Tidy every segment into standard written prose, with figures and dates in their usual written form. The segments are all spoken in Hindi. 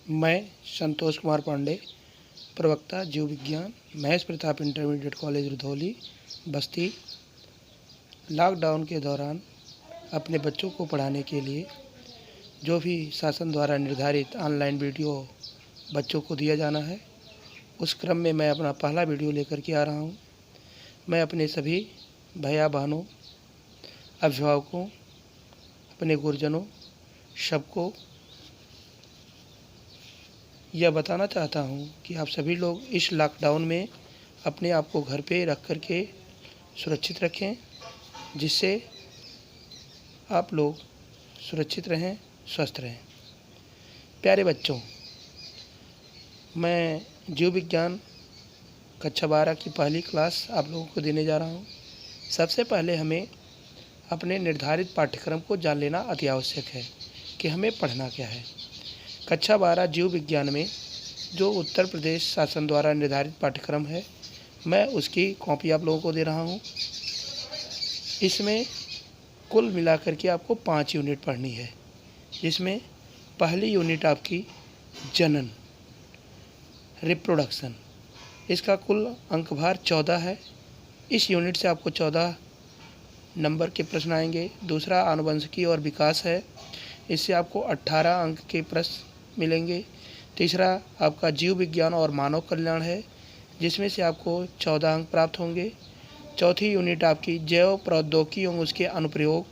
मैं संतोष कुमार पांडे, प्रवक्ता जीव विज्ञान, महेश प्रताप इंटरमीडिएट कॉलेज रुधौली बस्ती, लॉकडाउन के दौरान अपने बच्चों को पढ़ाने के लिए जो भी शासन द्वारा निर्धारित ऑनलाइन वीडियो बच्चों को दिया जाना है, उस क्रम में मैं अपना पहला वीडियो लेकर के आ रहा हूँ। मैं अपने सभी भैया बहनों, अभिभावकों, अपने गुरुजनों सबको यह बताना चाहता हूँ कि आप सभी लोग इस लॉकडाउन में अपने आप को घर पे रख कर के सुरक्षित रखें, जिससे आप लोग सुरक्षित रहें, स्वस्थ रहें। प्यारे बच्चों, मैं जीव विज्ञान कक्षा 12 की पहली क्लास आप लोगों को देने जा रहा हूँ। सबसे पहले हमें अपने निर्धारित पाठ्यक्रम को जान लेना अति आवश्यक है कि हमें पढ़ना क्या है। कक्षा 12 जीव विज्ञान में जो उत्तर प्रदेश शासन द्वारा निर्धारित पाठ्यक्रम है, मैं उसकी कॉपी आप लोगों को दे रहा हूँ। इसमें कुल मिलाकर के आपको 5 यूनिट पढ़नी है, जिसमें पहली यूनिट आपकी जनन, रिप्रोडक्शन। इसका कुल अंक भार 14 है। इस यूनिट से आपको 14 नंबर के प्रश्न आएंगे। दूसरा आनुवंशिकी और विकास है, इससे आपको 18 अंक के प्रश्न मिलेंगे। तीसरा आपका जीव विज्ञान और मानव कल्याण है, जिसमें से आपको 14 अंक प्राप्त होंगे। चौथी यूनिट आपकी जैव प्रौद्योगिकी एवं उसके अनुप्रयोग,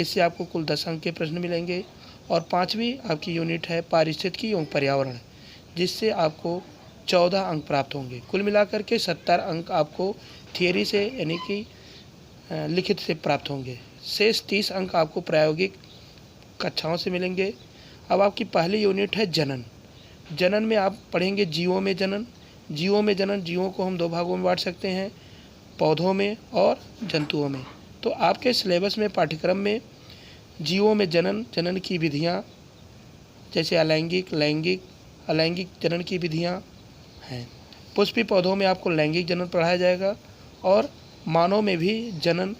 इससे आपको कुल 10 अंक के प्रश्न मिलेंगे। और 5वीं आपकी यूनिट है पारिस्थितिकी एवं पर्यावरण, जिससे आपको 14 अंक प्राप्त होंगे। कुल मिलाकर के 70 अंक आपको थियरी से यानी कि लिखित से प्राप्त होंगे। शेष 30 अंक आपको प्रायोगिक कक्षाओं से मिलेंगे। अब आपकी पहली यूनिट है जनन। जनन में आप पढ़ेंगे जीवों में जनन। जीवों को हम 2 भागों में बांट सकते हैं, पौधों में और जंतुओं में। तो आपके सिलेबस में, पाठ्यक्रम में जीवों में जनन की विधियाँ, जैसे अलैंगिक जनन की विधियाँ हैं। पुष्पी पौधों में आपको लैंगिक जनन पढ़ाया जाएगा और मानव में भी जनन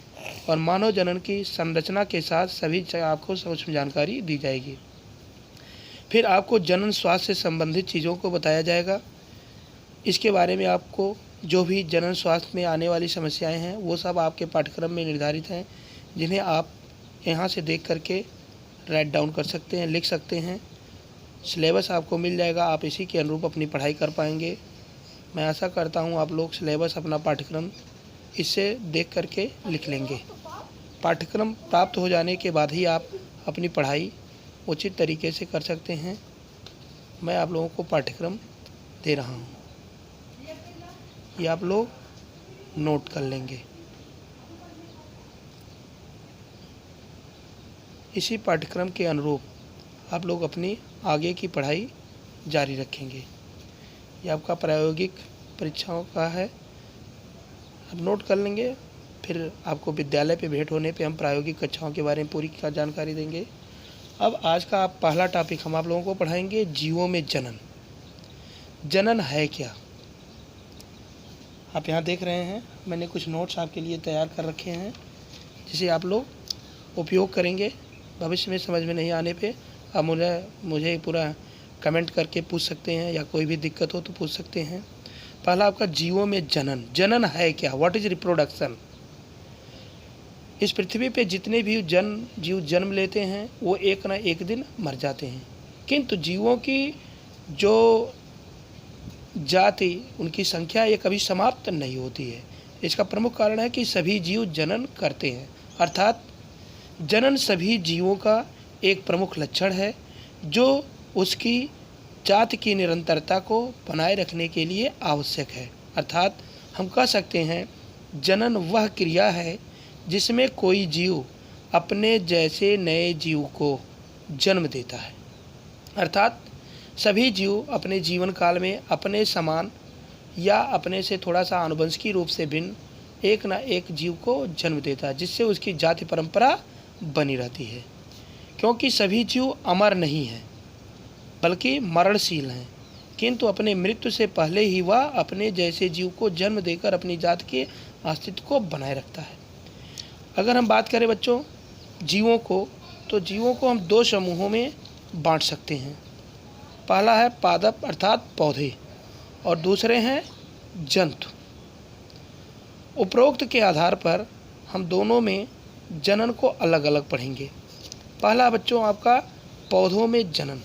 और मानव जनन की संरचना के साथ सभी आपको सूक्ष्म जानकारी दी जाएगी। फिर आपको जनन स्वास्थ्य से संबंधित चीज़ों को बताया जाएगा। इसके बारे में आपको जो भी जनन स्वास्थ्य में आने वाली समस्याएं हैं, वो सब आपके पाठ्यक्रम में निर्धारित हैं, जिन्हें आप यहाँ से देख करके राइट डाउन कर सकते हैं, लिख सकते हैं। सिलेबस आपको मिल जाएगा, आप इसी के अनुरूप अपनी पढ़ाई कर पाएंगे। मैं आशा करता हूँ आप लोग सिलेबस, अपना पाठ्यक्रम इससे देख करके लिख लेंगे। पाठ्यक्रम प्राप्त हो जाने के बाद ही आप अपनी पढ़ाई उचित तरीके से कर सकते हैं। मैं आप लोगों को पाठ्यक्रम दे रहा हूँ, ये आप लोग नोट कर लेंगे। इसी पाठ्यक्रम के अनुरूप आप लोग अपनी आगे की पढ़ाई जारी रखेंगे। ये आपका प्रायोगिक परीक्षाओं का है, आप नोट कर लेंगे। फिर आपको विद्यालय पे भेंट होने पे हम प्रायोगिक कक्षाओं के बारे में पूरी जानकारी देंगे। अब आज का पहला टॉपिक हम आप लोगों को पढ़ाएंगे जीवों में जनन। जनन है क्या? आप यहाँ देख रहे हैं, मैंने कुछ नोट्स आपके लिए तैयार कर रखे हैं, जिसे आप लोग उपयोग करेंगे। भविष्य में समझ में नहीं आने पे आप मुझे पूरा कमेंट करके पूछ सकते हैं, या कोई भी दिक्कत हो तो पूछ सकते हैं। पहला आपका जीवों में जनन है क्या? What is reproduction? इस पृथ्वी पे जितने भी जीव जन्म लेते हैं, वो एक ना एक दिन मर जाते हैं, किंतु जीवों की जो जाति, उनकी संख्या, ये कभी समाप्त नहीं होती है। इसका प्रमुख कारण है कि सभी जीव जनन करते हैं, अर्थात जनन सभी जीवों का एक प्रमुख लक्षण है, जो उसकी जाति की निरंतरता को बनाए रखने के लिए आवश्यक है। अर्थात हम कह सकते हैं जनन वह क्रिया है जिसमें कोई जीव अपने जैसे नए जीव को जन्म देता है। अर्थात सभी जीव अपने जीवन काल में अपने समान या अपने से थोड़ा सा आनुवंशिकी रूप से भिन्न एक ना एक जीव को जन्म देता है, जिससे उसकी जाति परंपरा बनी रहती है। क्योंकि सभी जीव अमर नहीं हैं, बल्कि मरणशील हैं, किंतु अपने मृत्यु से पहले ही वह अपने जैसे जीव को जन्म देकर अपनी जाति के अस्तित्व को बनाए रखता है। अगर हम बात करें बच्चों जीवों को, तो जीवों को हम 2 समूहों में बांट सकते हैं। पहला है पादप अर्थात पौधे और दूसरे हैं जंतु। उपरोक्त के आधार पर हम दोनों में जनन को अलग अलग पढ़ेंगे। पहला बच्चों आपका पौधों में जनन।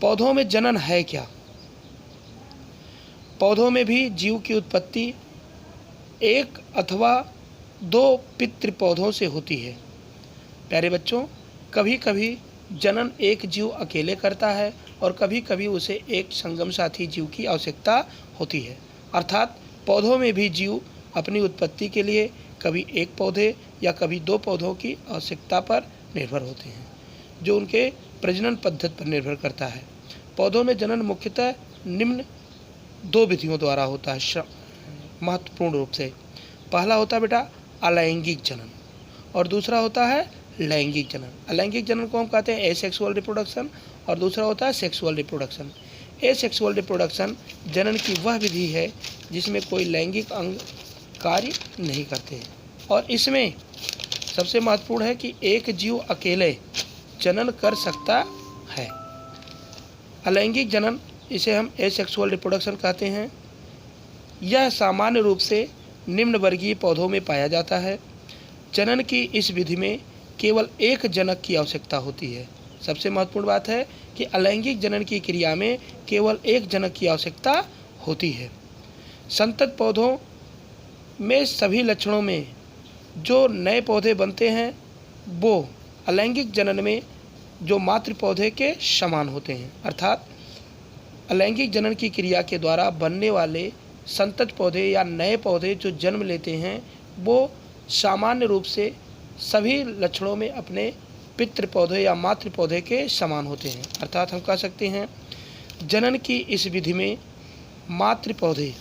पौधों में जनन है क्या? पौधों में भी जीव की उत्पत्ति एक अथवा दो पितृ पौधों से होती है। प्यारे बच्चों, कभी कभी जनन एक जीव अकेले करता है और कभी कभी उसे एक संगम साथी जीव की आवश्यकता होती है। अर्थात पौधों में भी जीव अपनी उत्पत्ति के लिए कभी एक पौधे या कभी दो पौधों की आवश्यकता पर निर्भर होते हैं, जो उनके प्रजनन पद्धति पर निर्भर करता है। पौधों में जनन मुख्यतः निम्न दो विधियों द्वारा होता है महत्वपूर्ण रूप से। पहला होता है बेटा अलैंगिक जनन और दूसरा होता है लैंगिक जनन। अलैंगिक जनन को हम कहते हैं एसेक्सुअल रिप्रोडक्शन और दूसरा होता है सेक्सुअल रिप्रोडक्शन। एसेक्सुअल रिप्रोडक्शन जनन की वह विधि है जिसमें कोई लैंगिक अंग कार्य नहीं करते हैं और इसमें सबसे महत्वपूर्ण है कि एक जीव अकेले जनन कर सकता है। अलैंगिक जनन, इसे हम एसेक्सुअल रिप्रोडक्शन कहते हैं। यह सामान्य रूप से निम्न वर्गीय पौधों में पाया जाता है। जनन की इस विधि में केवल एक जनक की आवश्यकता होती है। सबसे महत्वपूर्ण बात है कि अलैंगिक जनन की क्रिया में केवल एक जनक की आवश्यकता होती है। संतत पौधों में सभी लक्षणों में जो नए पौधे बनते हैं वो अलैंगिक जनन में जो मातृ पौधे के समान होते हैं। अर्थात अलैंगिक जनन की क्रिया के द्वारा बनने वाले संतत पौधे या नए पौधे जो जन्म लेते हैं वो सामान्य रूप से सभी लक्षणों में अपने पितृ पौधे या मातृ पौधे के समान होते हैं। अर्थात हम कह सकते हैं जनन की इस विधि में मातृ पौधे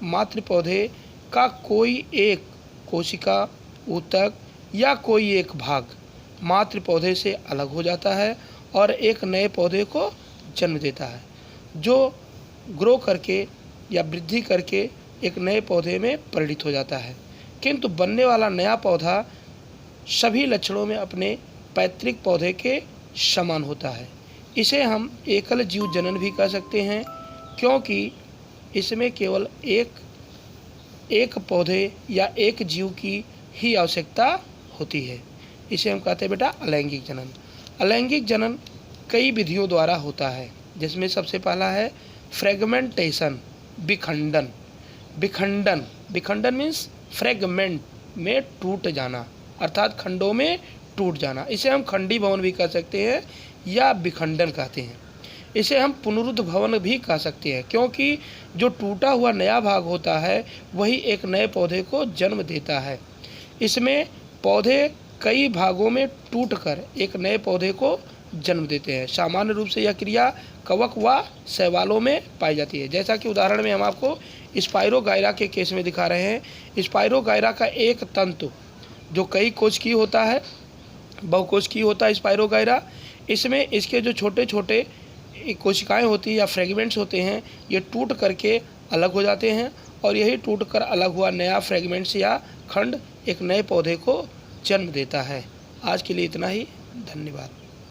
मातृ पौधे का कोई एक कोशिका, ऊतक या कोई एक भाग मातृ पौधे से अलग हो जाता है और एक नए पौधे को जन्म देता है, जो ग्रो करके या वृद्धि करके एक नए पौधे में परिणित हो जाता है। किंतु बनने वाला नया पौधा सभी लक्षणों में अपने पैतृक पौधे के समान होता है। इसे हम एकल जीव जनन भी कह सकते हैं, क्योंकि इसमें केवल एक पौधे या एक जीव की ही आवश्यकता होती है। इसे हम कहते हैं बेटा अलैंगिक जनन। अलैंगिक जनन कई विधियों द्वारा होता है, जिसमें सबसे पहला है फ्रेगमेंटेशन, विखंडन। विखंडन मीन्स फ्रेगमेंट में टूट जाना, अर्थात खंडों में टूट जाना। इसे हम खंडी भवन भी कह सकते हैं या विखंडन कहते हैं। इसे हम पुनरुद्ध भवन भी कह सकते हैं, क्योंकि जो टूटा हुआ नया भाग होता है वही एक नए पौधे को जन्म देता है। इसमें पौधे कई भागों में टूटकर एक नए पौधे को जन्म देते हैं। सामान्य रूप से यह क्रिया कवक व शैवालों में पाई जाती है। जैसा कि उदाहरण में हम आपको स्पाइरोगायरा के केस में दिखा रहे हैं। स्पाइरोगायरा का एक तंतु जो कई कोशिकीय होता है, बहुकोशिकीय होता है स्पाइरोगायरा। इसमें इसके जो छोटे छोटे कोशिकाएं होती हैं या फ्रेगमेंट्स होते हैं, ये टूट करके अलग हो जाते हैं और यही टूट कर अलग हुआ नया फ्रेगमेंट्स या खंड एक नए पौधे को जन्म देता है। आज के लिए इतना ही, धन्यवाद।